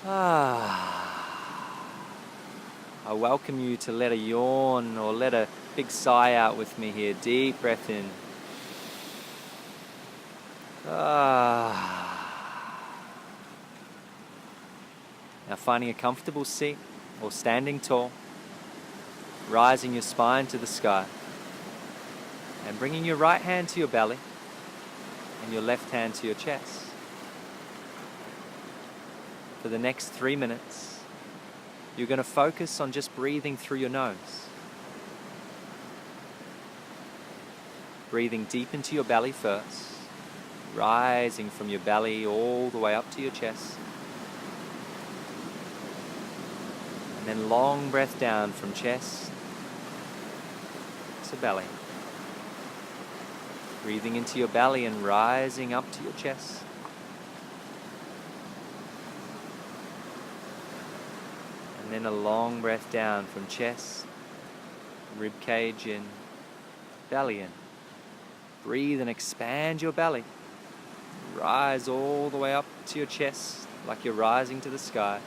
I welcome you to let a yawn or let a big sigh out with me here. Deep breath in. Now finding a comfortable seat or standing tall, rising your spine to the sky and bringing your right hand to your belly and your left hand to your chest. For the next 3 minutes, you're going to focus on just breathing through your nose. Breathing deep into your belly first, rising from your belly all the way up to your chest. And then long breath down from chest to belly. Breathing into your belly and rising up to your chest. And then a long breath down from chest, rib cage in, belly in. Breathe and expand your belly. Rise all the way up to your chest like you're rising to the sky.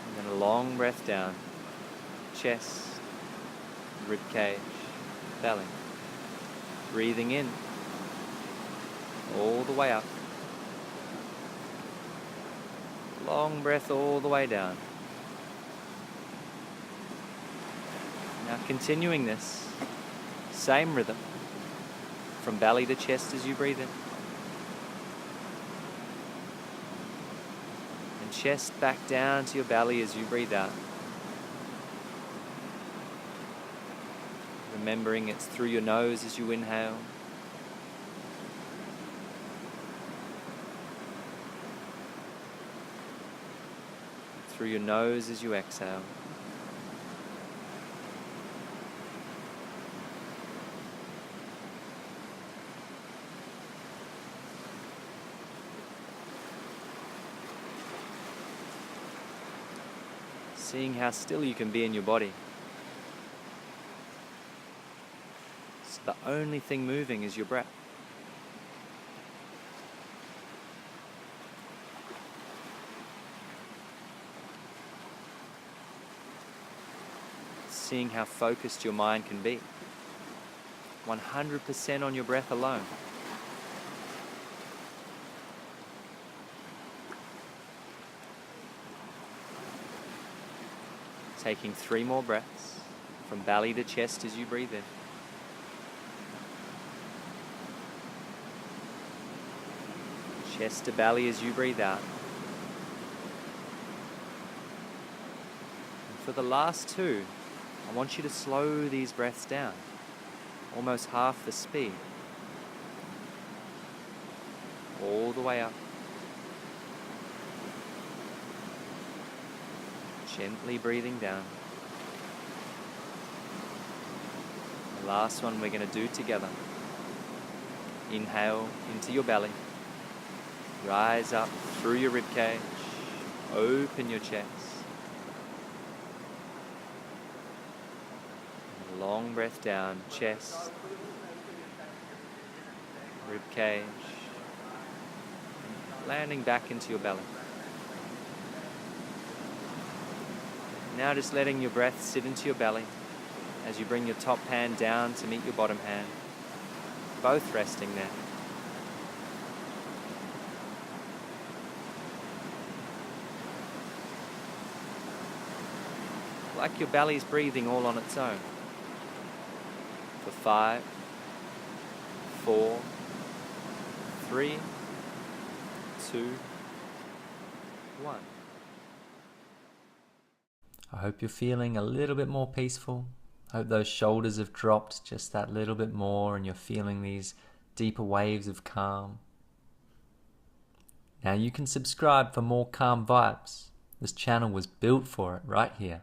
And then a long breath down, chest, rib cage, belly. Breathing in all the way up. Long breath all the way down. Now continuing this same rhythm from belly to chest as you breathe in. And chest back down to your belly as you breathe out. Remembering it's through your nose as you inhale. Through your nose as you exhale. Seeing how still you can be in your body. So the only thing moving is your breath. Seeing how focused your mind can be. 100% on your breath alone. Taking 3 more breaths from belly to chest as you breathe in. Chest to belly as you breathe out. And for the last 2, I want you to slow these breaths down, almost half the speed. All the way up. Gently breathing down. The last one we're going to do together. Inhale into your belly. Rise up through your rib cage. Open your chest. And a long breath down, chest, rib cage, landing back into your belly. Now just letting your breath sit into your belly as you bring your top hand down to meet your bottom hand, both resting there. Like your belly's breathing all on its own. For 5, 4, 3, 2, 1. I hope you're feeling a little bit more peaceful. I hope those shoulders have dropped just that little bit more and you're feeling these deeper waves of calm. Now you can subscribe for more calm vibes. This channel was built for it right here.